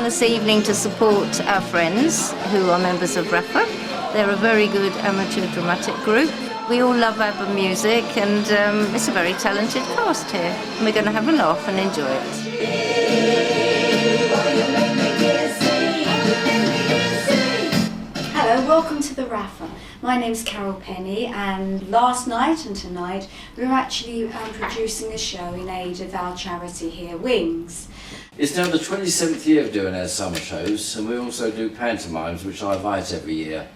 this evening to support our friends who are members of RAFA. They're a very good amateur dramatic group. We all love ABBA music, and it's a very talented cast here. And we're going to have a laugh and enjoy it. Hello, welcome to the RAFA. My name's Carol Penny, and last night and tonight we're actually producing a show in aid of our charity here, Wings. It's now the 27th year of doing our summer shows, and we also do pantomimes, which I write every year.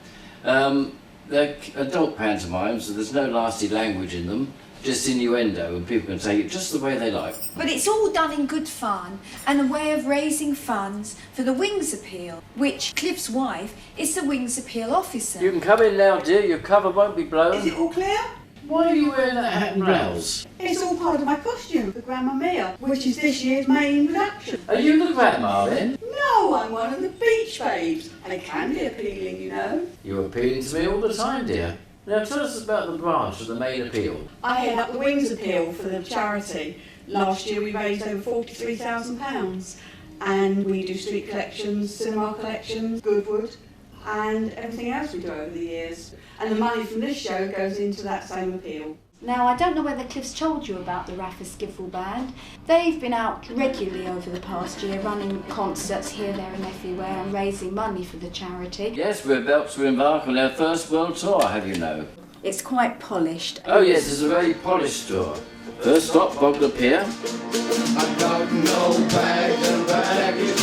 They're adult pantomimes, so there's no nasty language in them, just innuendo, and people can take it just the way they like. But it's all done in good fun and a way of raising funds for the Wings Appeal, which Cliff's wife is the Wings Appeal officer. You can come in now, dear, your cover won't be blown. Is it all clear? Why are you wearing that hat and blouse? It's all part of my costume for Grandma Mia, which is this year's main production. Are you the grandma then? No, I'm one of the beach babes. I can be appealing, you know. You're appealing to me all the time, dear. Now tell us about the branch of the main appeal. I head up the Wings Appeal for the charity. Last year we raised over £43,000, and we do street collections, cinema collections, Goodwood, and everything else we do over the years. And the money from this show goes into that same appeal. Now, I don't know whether Cliff's told you about the RAFA Skiffle Band. They've been out regularly over the past year, running concerts here, there and everywhere, and raising money for the charity. Yes, we're about to embark on our first world tour, have you know. It's quite polished. Oh yes, it's a very polished tour. First stop, Bognor Pier. I got no bag, the bag is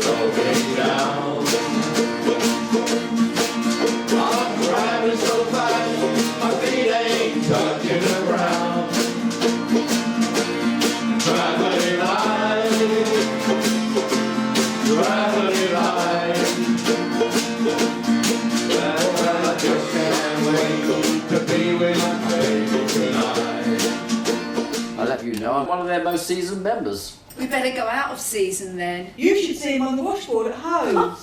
slowing down. I'm driving so fast, my feet ain't touching the ground. Traveling light, traveling light. Well, I just can't wait to be with my baby tonight. I'll have you know I'm one of their most seasoned members. We better go out of season then. You should see him on the washboard at home.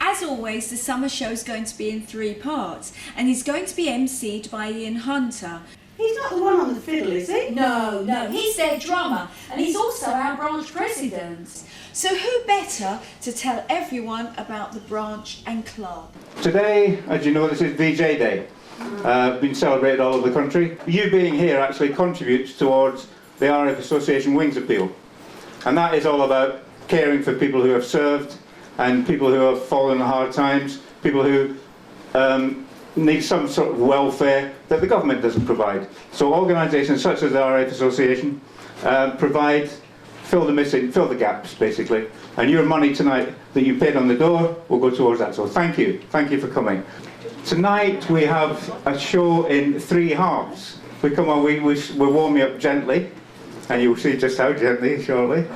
As always, the summer show's going to be in 3 parts, and he's going to be emceed by Ian Hunter. He's not the one on the fiddle, is he? No, he's their drummer, and he's also our branch president. So who better to tell everyone about the branch and club? Today, as you know, this is VJ Day. Been celebrated all over the country. You being here actually contributes towards the RAF Association Wings Appeal. And that is all about caring for people who have served and people who have fallen in hard times, people who need some sort of welfare that the government doesn't provide. So organisations such as the RAF Association fill the gaps basically. And your money tonight that you paid on the door will go towards that. So thank you for coming. Tonight we have a show in 3 halves. We'll warm you up gently, and you'll see just how gently shortly.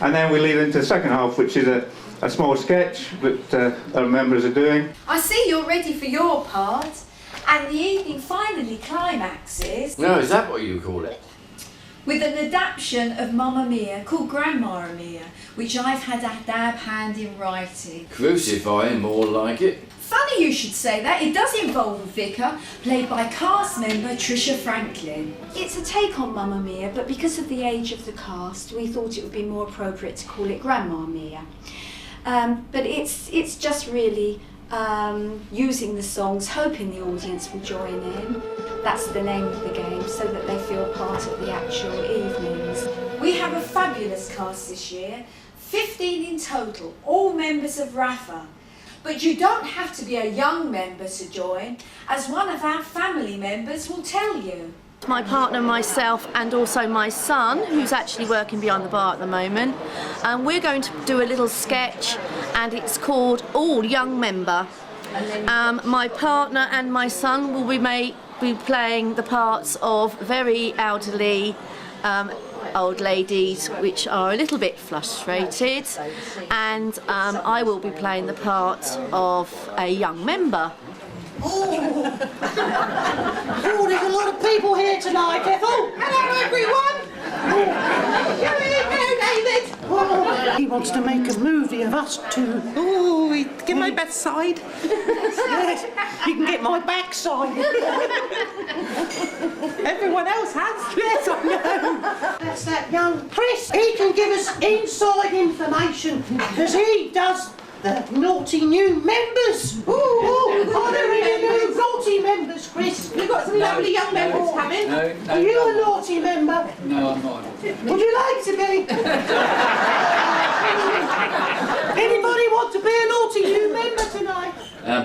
And then we lead into the second half, which is a small sketch that our members are doing. I see you're ready for your part, and the evening finally climaxes No, is that what you call it? with an adaptation of Mamma Mia called Grandma Mia, which I've had a dab hand in writing. Crucifying, more like it. Funny you should say that. It does involve a vicar, played by cast member Trisha Franklin. It's a take on Mamma Mia, but because of the age of the cast, we thought it would be more appropriate to call it Grandma Mia. But it's just really using the songs, hoping the audience will join in. That's the name of the game, so that they feel part of the actual evenings. We have a fabulous cast this year, 15 in total, all members of RAFA. But you don't have to be a young member to join, as one of our family members will tell you. My partner, myself, and also my son, who's actually working behind the bar at the moment, and we're going to do a little sketch, and it's called All Young Member. My partner and my son will be playing the parts of very elderly old ladies which are a little bit frustrated, and I will be playing the part of a young member. Oh, there's a lot of people here tonight, Ethel. Hello, everyone. Hello, David. Oh, he wants to make a movie of us two. Oh, get my backside. Yes, you can get my backside. Everyone else has. Yes, I know. That's that young Chris. He can give us inside information because he does the naughty new members. Ooh, are there any new naughty members, Chris? We've got some lovely young members coming. Are you a naughty member? No, I'm not. Would you like to be? Anybody want to be a naughty new member tonight?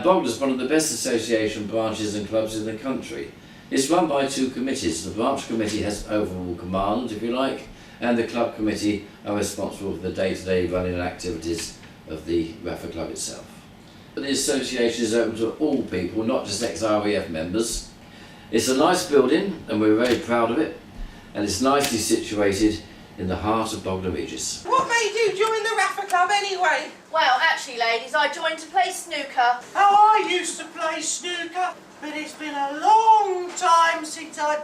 Bognor's one of the best association branches and clubs in the country. It's run by two committees. The branch committee has overall command, if you like, and the club committee are responsible for the day-to-day running and activities of the RAFA club itself. But the association is open to all people, not just ex-RAF members. It's a nice building and we're very proud of it, and it's nicely situated in the heart of Bognor Regis. What made you join the RAFA club anyway? Well, actually, ladies, I joined to play snooker. Oh, I used to play snooker, but it's been a long time since I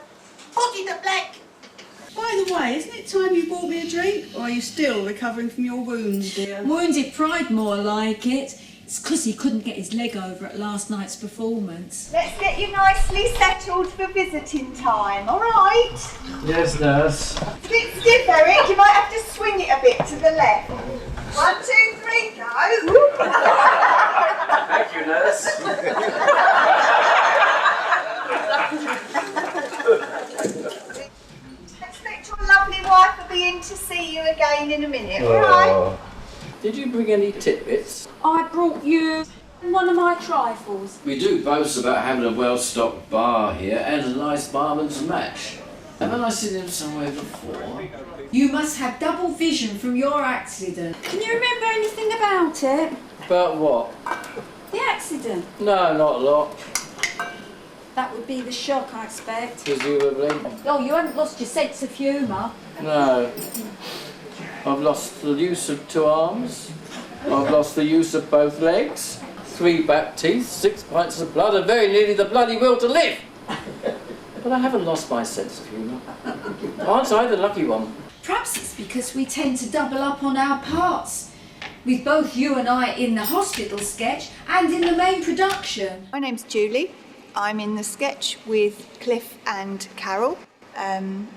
potted the black. By the way, isn't it time you bought me a drink? Or are you still recovering from your wounds, dear? Wounded pride, more like it. It's 'cause he couldn't get his leg over at last night's performance. Let's get you nicely settled for visiting time, all right? Yes, nurse. It's a bit stiff, Eric. You might have to swing it a bit to the left. 1, 2, 3, go. Thank you, nurse. Expect your lovely wife will be in to see you again in a minute, all right? Did you bring any tidbits? I brought you one of my trifles. We do boast about having a well-stocked bar here and a nice barman to match. Haven't I seen him somewhere before? You must have double vision from your accident. Can you remember anything about it? About what? The accident? No, not a lot. That would be the shock, I expect. Presumably. Oh, you haven't lost your sense of humour. No. I've lost the use of 2 arms. I've lost the use of both legs. 3 back teeth, 6 pints of blood, and very nearly the bloody will to live. But I haven't lost my sense of humour. Aren't I the lucky one? Perhaps it's because we tend to double up on our parts, with both you and I in the hospital sketch and in the main production. My name's Julie. I'm in the sketch with Cliff and Carol in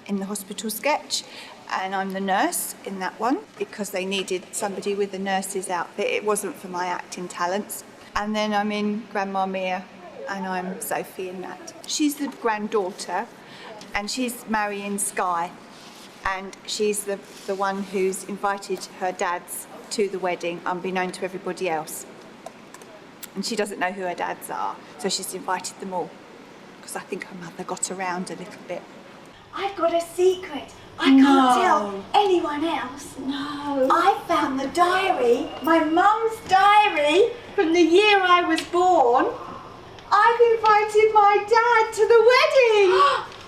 the hospital sketch, and I'm the nurse in that one because they needed somebody with a nurse's outfit. It wasn't for my acting talents. And then I'm in Grandma Mia, and I'm Sophie in that. She's the granddaughter, and she's marrying Sky, and she's the one who's invited her dads to the wedding, unbeknown to everybody else. And she doesn't know who her dads are, so she's invited them all, because I think her mother got around a little bit. I've got a secret. I can't tell anyone else. No. I found the diary, my mum's diary, from the year I was born. I've invited my dad to the wedding.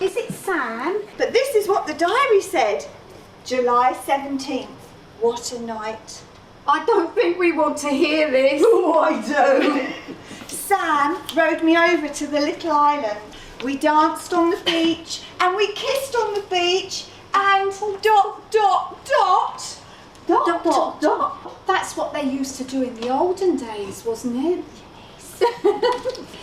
Is it Sam? But this is what the diary said. July 17th. What a night. I don't think we want to hear this. Oh, I do. Sam rowed me over to the little island. We danced on the beach and we kissed on the beach and dot, dot, dot. Dot, dot, dot. That's what they used to do in the olden days, wasn't it?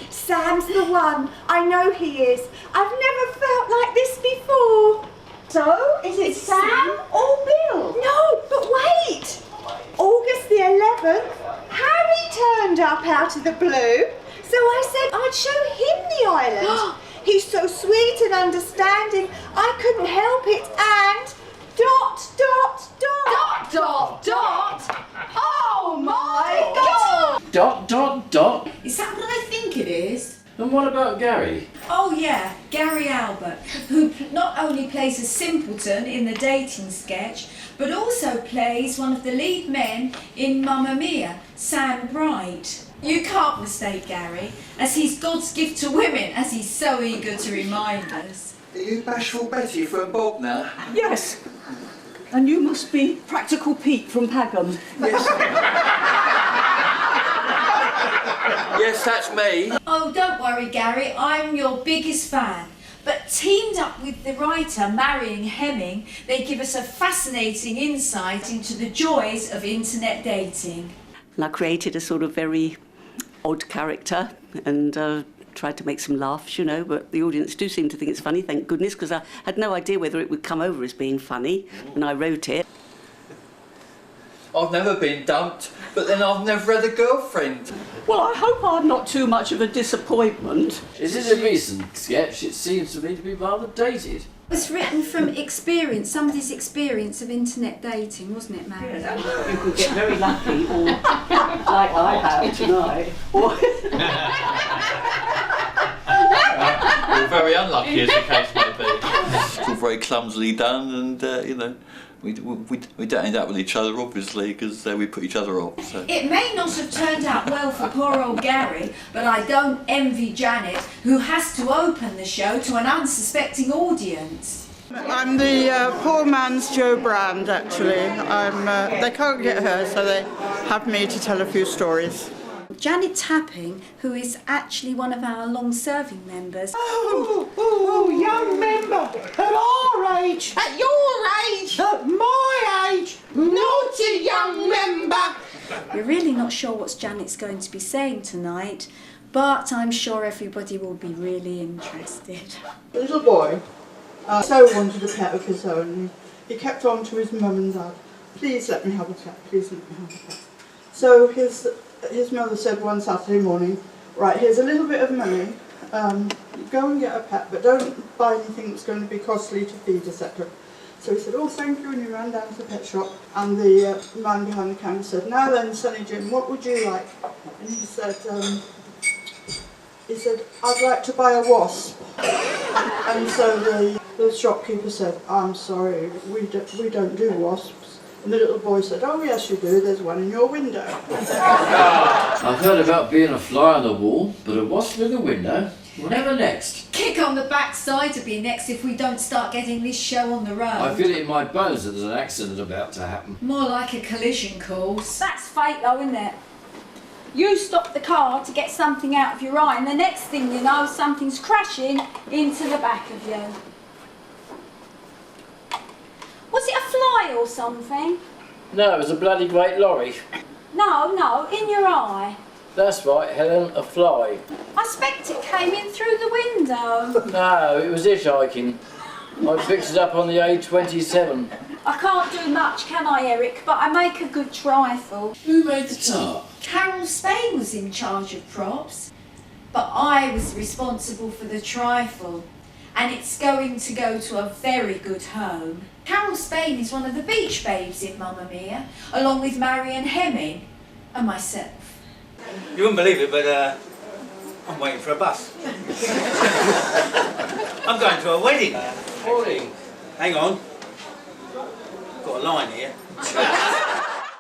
Sam's the one. I know he is. I've never felt like this before. So, is it Sam or Bill? No, but wait. August the 11th, Harry turned up out of the blue. So I said I'd show him the island. He's so sweet and understanding, I couldn't help it. And dot, dot, dot. Dot, dot, dot. Oh my God. Dot, dot, dot. Is that what I think it is? And what about Gary? Oh yeah, Gary Albert, who not only plays a simpleton in the dating sketch, but also plays one of the lead men in Mamma Mia, Sam Bright. You can't mistake Gary, as he's God's gift to women, as he's so eager to remind us. Are you Bashful Betty from Bognor? Yes. And you must be Practical Pete from Pagham. Yes. Yes, that's me. Oh, don't worry, Gary, I'm your biggest fan. But teamed up with the writer Marion Hemming, they give us a fascinating insight into the joys of internet dating. And I created a sort of very odd character, and tried to make some laughs, you know, but the audience do seem to think it's funny, thank goodness, because I had no idea whether it would come over as being funny when I wrote it. I've never been dumped, but then I've never had a girlfriend. Well, I hope I'm not too much of a disappointment. Is it a recent sketch? It seems to me to be rather dated. It was written from experience, somebody's experience of internet dating, wasn't it, Mary? You could get very lucky, or like I have tonight. Or very unlucky, as the case may be. It's all very clumsily done, and you know, we don't end up with each other, obviously, because we put each other off. So. It may not have turned out well for poor old Gary, but I don't envy Janet, who has to open the show to an unsuspecting audience. I'm the poor man's Joe Brand, actually. They can't get her, so they have me to tell a few stories. Janet Tapping, who is actually one of our long-serving members. Oh, young member, at our age. At your age? At my age. Naughty young member. We're really not sure what Janet's going to be saying tonight, but I'm sure everybody will be really interested. The little boy so wanted a pet of his own. He kept on to his mum and dad. Please let me have a pet, please let me have a pet. So his mother said one Saturday morning, right, here's a little bit of money, go and get a pet, but don't buy anything that's going to be costly to feed, etc. So he said, oh, thank you, and he ran down to the pet shop, and the man behind the counter said, now then, Sonny Jim, what would you like? And he said, I'd like to buy a wasp. And so the shopkeeper said, I'm sorry, we don't do wasps. And the little boy said, oh yes you do, there's one in your window. I've heard about being a fly on the wall, but a wasp in the window? Whatever next? Kick on the backside to be next if we don't start getting this show on the road. I feel it in my bones that there's an accident about to happen. More like a collision course. That's fate though, isn't it? You stop the car to get something out of your eye, and the next thing you know, something's crashing into the back of you. Was it a fly or something? No, it was a bloody great lorry. No, in your eye. That's right, Helen, a fly. I expect it came in through the window. No, it was hitchhiking. I fixed it up on the A27. I can't do much, can I, Eric? But I make a good trifle. Who made the tart? Carol Spain was in charge of props, but I was responsible for the trifle. And it's going to go to a very good home. Carol Spain is one of the beach babes in Mamma Mia, along with Marion Hemming and myself. You wouldn't believe it, but I'm waiting for a bus. I'm going to a wedding. Morning. Hang on. Got a line here.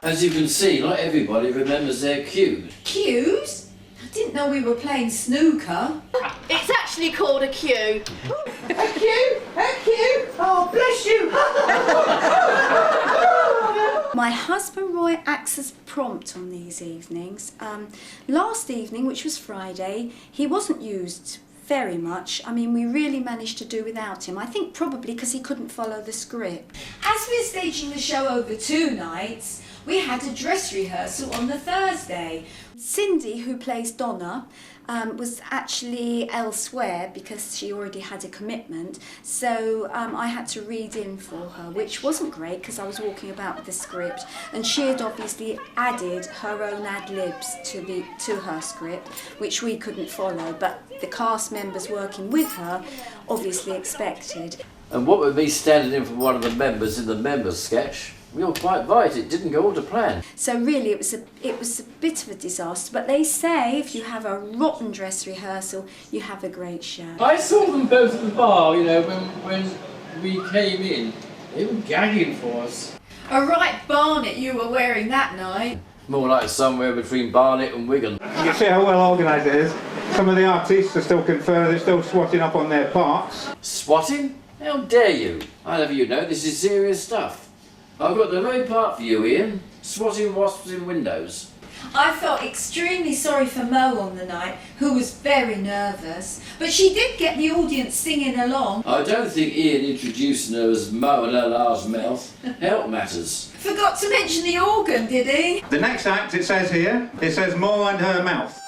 As you can see, not everybody remembers their cues. Cues? I didn't know we were playing snooker. It's actually called a cue. A cue? Oh, bless you. My husband Roy acts as prompt on these evenings. Last evening, which was Friday, he wasn't used very much. I mean, we really managed to do without him. I think probably because he couldn't follow the script. As we're staging the show over 2 nights, we had a dress rehearsal on the Thursday. Cindy, who plays Donna, was actually elsewhere because she already had a commitment, so I had to read in for her, which wasn't great because I was walking about with the script, and she had obviously added her own ad-libs to her script, which we couldn't follow, but the cast members working with her obviously expected. And what with me standing in for one of the members in the members sketch, you're quite right, it didn't go all to plan. So really it was a bit of a disaster, but they say if you have a rotten dress rehearsal, you have a great show. I saw them both at the bar, you know, when we came in. They were gagging for us. A right barnet you were wearing that night. More like somewhere between Barnet and Wigan. You see how well organised it is? Some of the artists are still confirmed, they're still swatting up on their parts. Swatting? How dare you? I'll have you know this is serious stuff. I've got the very part for you, Ian. Swatting wasps in windows. I felt extremely sorry for Mo on the night, who was very nervous, but she did get the audience singing along. I don't think Ian introducing her as Mo and her large mouth helped matters. Forgot to mention the organ, did he? The next act, it says here, it says Mo and her mouth.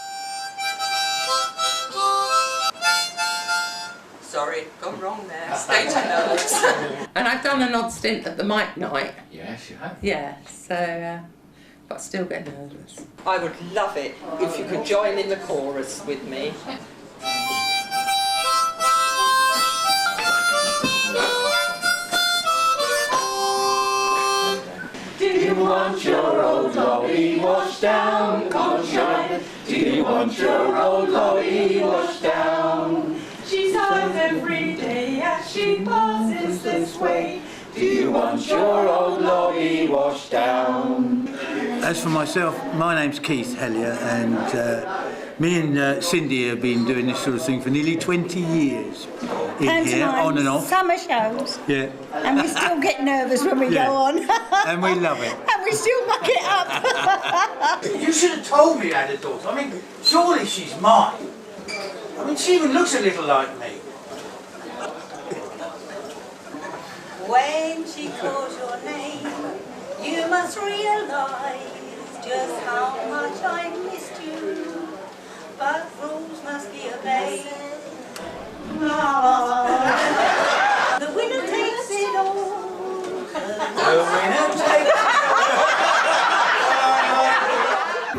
Stay too nervous. And I've done an odd stint at the Mike night. Yes, you have. Yeah, so, but I still get nervous. I would love it if you could join in the chorus with me. Do you want your old lolly washed down? Come on, shine. Do you want your old lolly washed down? She sighs every day as she passes this way. Do you want your old lolly washed down? As for myself, my name's Keith Hellier, and me and Cindy have been doing this sort of thing for nearly 20 years. In here, on and off. Summer shows. Yeah. And we still get nervous when we go on. And we love it. And we still muck it up. You should have told me you had a daughter. I mean, surely she's mine. I mean, she even looks a little like me. When she calls your name, you must realise just how much I missed you. But rules must be obeyed. The winner takes it all. The winner takes it all.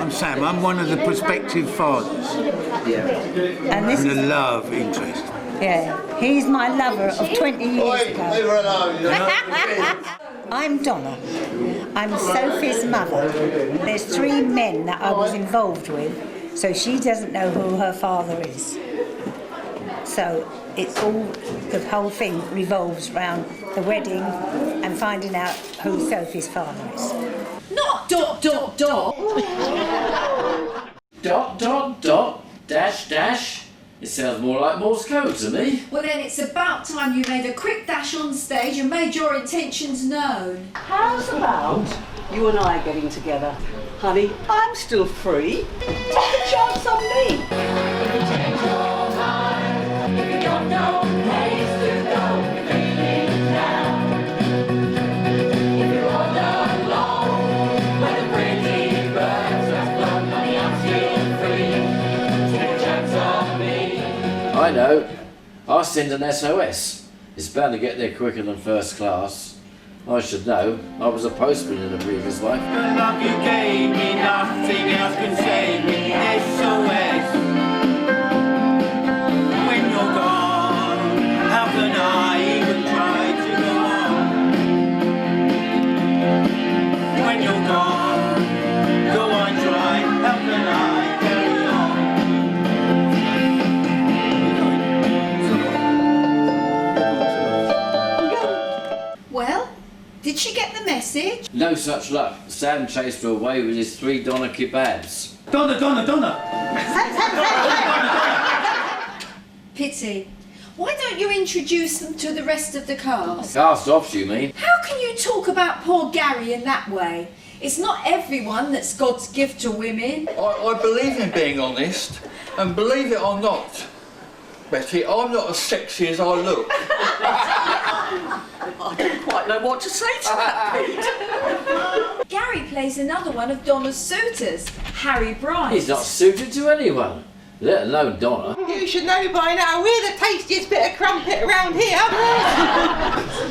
I'm Sam, I'm one of the prospective fathers. And this a love interest. Yeah, he's my lover of 20 years ago. Leave her alone. I'm Donna. I'm Sophie's mother. There's 3 men that I was involved with, so she doesn't know who her father is. So it's all, the whole thing revolves around the wedding and finding out who Sophie's father is. Not ... Dash. It sounds more like Morse code to me. Well then it's about time you made a quick dash on stage and made your intentions known. How's about you and I getting together? Honey, I'm still free. Take a chance on me. I know. I'll send an SOS. It's bound to get there quicker than first class. I should know. I was a postman in a previous life. The love you gave me, nothing else can save me. SOS. When you're gone, how can I even try to go on? When you're gone, go on, try. How can I carry on? Well, did she get the message? No such luck. Sam chased her away with his 3 doner kebabs. Donna! Pity. Why don't you introduce them to the rest of the cast? Cast offs, you mean? How can you talk about poor Gary in that way? It's not everyone that's God's gift to women. I believe in being honest, and believe it or not, Betty, I'm not as sexy as I look. I don't quite know what to say to that, Pete. Gary plays another one of Donna's suitors, Harry Bright. He's not suited to anyone, let alone Donna. You should know by now, we're the tastiest bit of crumpet around here.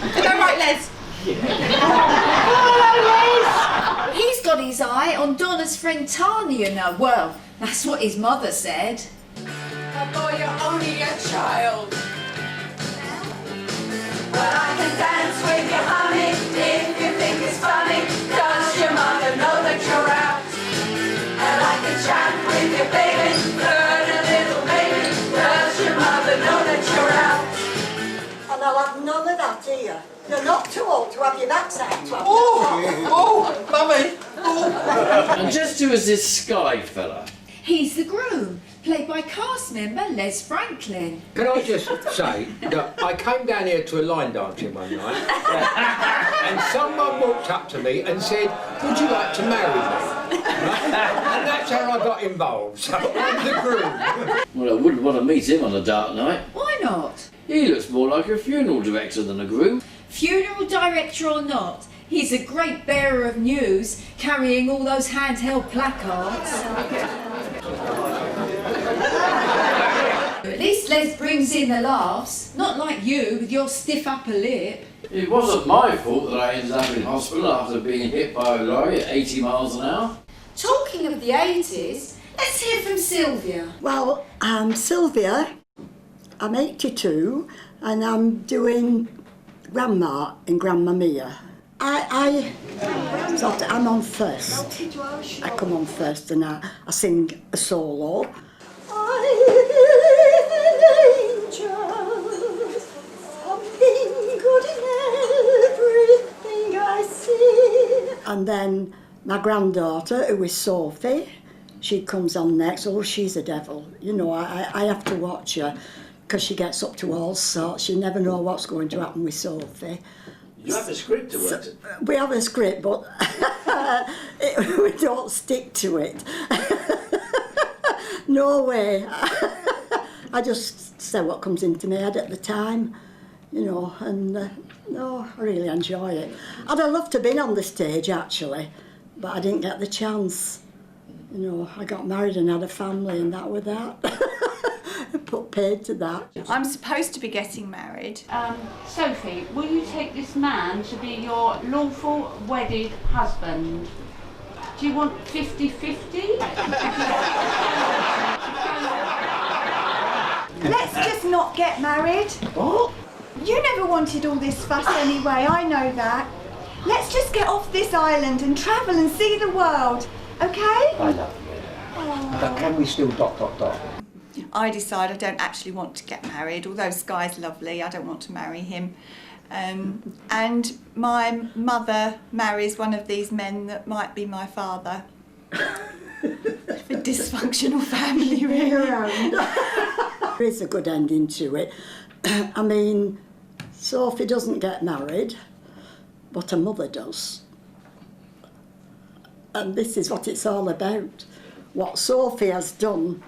Is that right, Les? He's got his eye on Donna's friend Tanya now. Well, that's what his mother said. Oh boy, you're only a child. But I can dance with you, honey, if you think it's funny. Does your mother know that you're out? And I can chat with you, baby, learn a little baby. Does your mother know that you're out? And I'll have none of that here. You're not too old to have your backside to have. Oh, mummy. And just who is this Sky fella? He's the groom, played by cast member Les Franklin. Can I just say that I came down here to a line dancing one night and someone walked up to me and said, would you like to marry me? Right? And that's how I got involved, so I'm the groom. Well, I wouldn't want to meet him on a dark night. Why not? He looks more like a funeral director than a groom. Funeral director or not, he's a great bearer of news, carrying all those handheld placards. At least Les brings in the laughs, not like you with your stiff upper lip. It wasn't my fault that I ended up in hospital after being hit by a lorry at 80 miles an hour. Talking of the 80s, let's hear from Sylvia. Well, I'm Sylvia. I'm 82 and I'm doing Grandma in Grandma Mia. I'm on first. I come on first and I sing a solo. And then my granddaughter, who is Sophie, she comes on next. Oh, she's a devil. You know, I have to watch her because she gets up to all sorts. You never know what's going to happen with Sophie. You have a script to work. We have a script, but we don't stick to it. No way. I just say what comes into my head at the time, you know, and no, I really enjoy it. I'd have loved to have been on the stage, actually, but I didn't get the chance. You know, I got married and had a family and that was that. I put paid to that. I'm supposed to be getting married. Sophie, will you take this man to be your lawful wedded husband? Do you want 50-50? Let's just not get married. What? You never wanted all this fuss anyway, I know that. Let's just get off this island and travel and see the world, okay? I love you. But can we still ... I decide I don't actually want to get married, although Sky's lovely, I don't want to marry him. And my mother marries one of these men that might be my father. A dysfunctional family, really. There is a good ending to it. I mean, Sophie doesn't get married, but her mother does. And this is what it's all about. What Sophie has done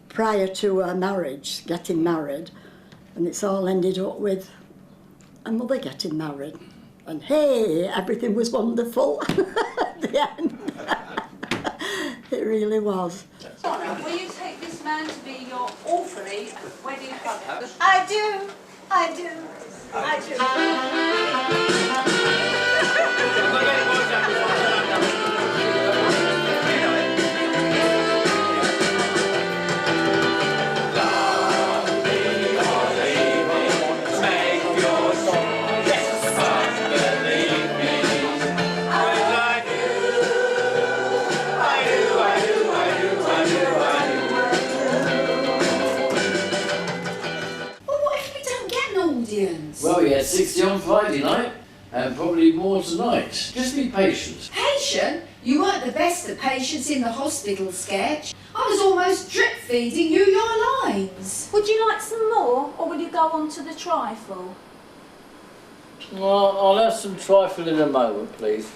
prior to her marriage, getting married, and it's all ended up with her mother getting married. And hey, everything was wonderful at the end. It really was. Will you take this man to be your awfully wedded husband? I do, I do, I do. Well, we had 60 on Friday night, and probably more tonight. Just be patient. Patient? You weren't the best at patience in the hospital sketch. I was almost drip feeding you your lines. Would you like some more, or will you go on to the trifle? Well, I'll have some trifle in a moment, please.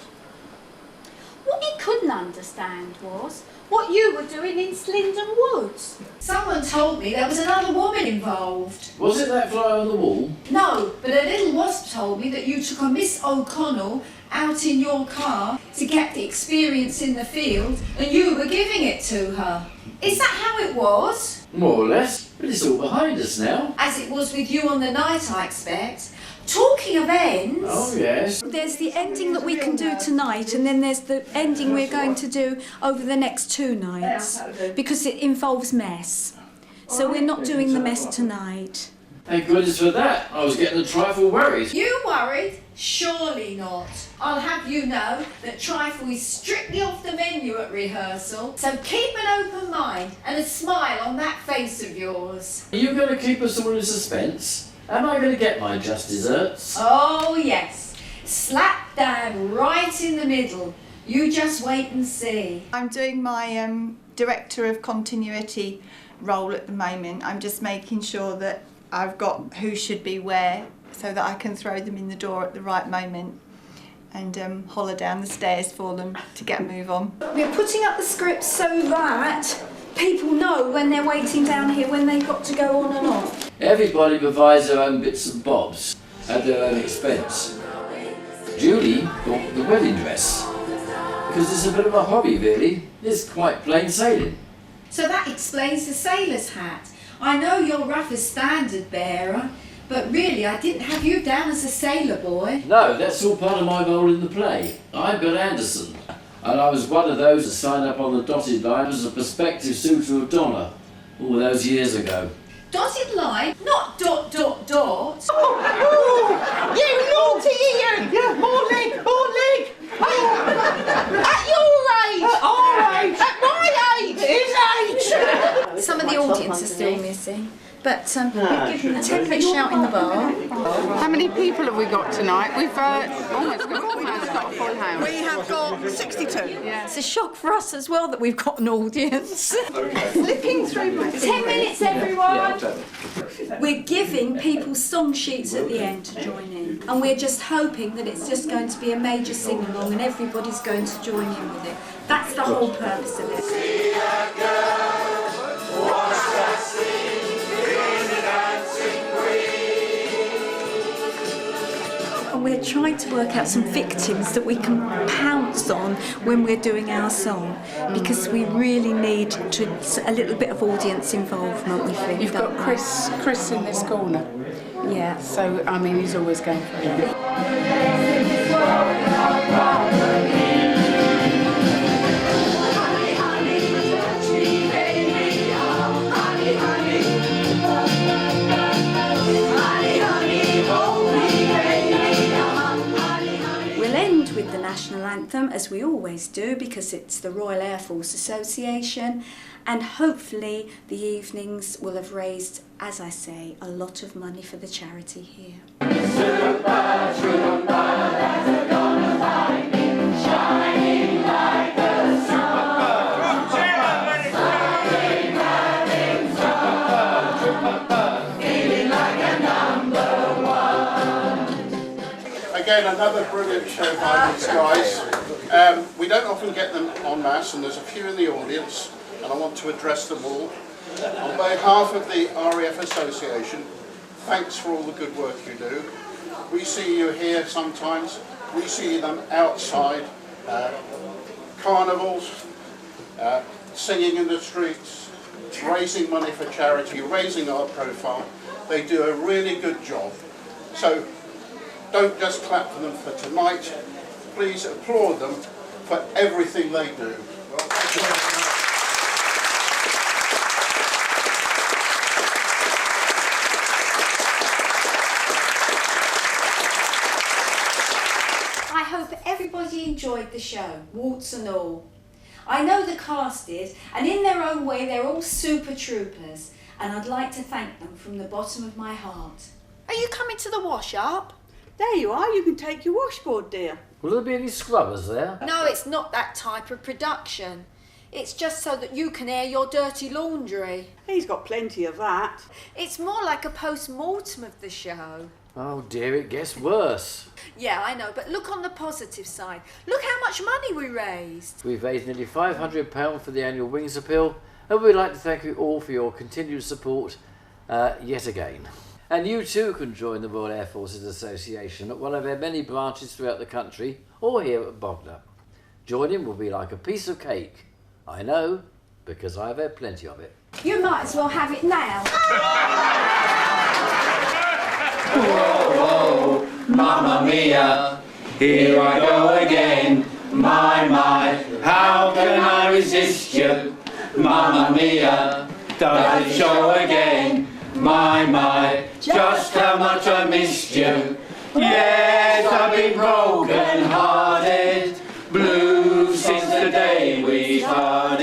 What he couldn't understand was what you were doing in Slindon Woods. Someone told me there was another woman involved. Was it that fly on the wall? No, but a little wasp told me that you took a Miss O'Connell out in your car to get the experience in the field and you were giving it to her. Is that how it was? More or less, but it's all behind us now. As it was with you on the night, I expect. Talking of ends... Oh, yes. There's the ending that we can do tonight, and then there's the ending we're going to do over the next 2 nights, because it involves mess. So we're not doing the mess tonight. Thank goodness for that. I was getting a trifle worried. You worried? Surely not. I'll have you know that trifle is strictly off the menu at rehearsal, so keep an open mind and a smile on that face of yours. Are you going to keep us all in suspense? Am I going to get my just desserts? Oh yes, slap dab right in the middle. You just wait and see. I'm doing my director of continuity role at the moment. I'm just making sure that I've got who should be where so that I can throw them in the door at the right moment and holler down the stairs for them to get a move on. We're putting up the script so that people know when they're waiting down here when they've got to go on and off. Everybody provides their own bits and bobs at their own expense. Julie bought the wedding dress because it's a bit of a hobby, really. It's quite plain sailing. So that explains the sailor's hat. I know you're RAFA's standard bearer, but really I didn't have you down as a sailor boy. No, that's all part of my role in the play. I'm Bill Anderson, and I was one of those that signed up on the dotted line as a prospective suitor of Donna all those years ago. Dotted line, not dot, dot, dot. You naughty Ian! Yeah, more leg, more leg! At your age! At our age! At my age! His age! Some of the audience are still missing, but we've given a 10-minute shout in the bar. How many people have we got tonight? We've almost got a full house. We have got 62. It's a shock for us as well that we've got an audience. Flipping through my 10 minutes, everyone. We're giving people song sheets at the end to join in, and we're just hoping that it's just going to be a major sing-along and everybody's going to join in with it. That's the whole purpose of it. See a girl, watch that scene, in a dancing queen. And we're trying to work out some victims that we can pounce on when we're doing our song, because we really need a little bit of audience involvement, we think. You've got Chris in this corner. Yeah. So, I mean, he's always going for it. With the national anthem, as we always do, because it's the Royal Air Force Association, and hopefully the evenings will have raised, as I say, a lot of money for the charity here. Shining like the sun. Feeling like a number one. Again, another brilliant show by these guys. We don't often get them en masse, and there's a few in the audience, and I want to address them all. On behalf of the RAF Association, thanks for all the good work you do. We see you here sometimes, we see them outside, carnivals, singing in the streets, raising money for charity, raising our profile. They do a really good job. So don't just clap for them for tonight, please applaud them for everything they do. I hope everybody enjoyed the show, warts and all. I know the cast did, and in their own way they're all super troopers, and I'd like to thank them from the bottom of my heart. Are you coming to the wash-up? There you are, you can take your washboard, dear. Will there be any scrubbers there? No, it's not that type of production. It's just so that you can air your dirty laundry. He's got plenty of that. It's more like a post-mortem of the show. Oh dear, it gets worse. Yeah, I know, but look on the positive side. Look how much money we raised. We've raised nearly £500 for the annual Wings Appeal, and we'd like to thank you all for your continued support yet again. And you too can join the Royal Air Forces Association at one of their many branches throughout the country, or here at Bognor. Joining will be like a piece of cake. I know, because I've had plenty of it. You might as well have it now. Whoa, whoa, Mamma Mia, here I go again. My, how can I resist you? Mamma Mia, does it show again? My, just how much I missed you. Yes, I've been broken hearted, blue since the day we parted.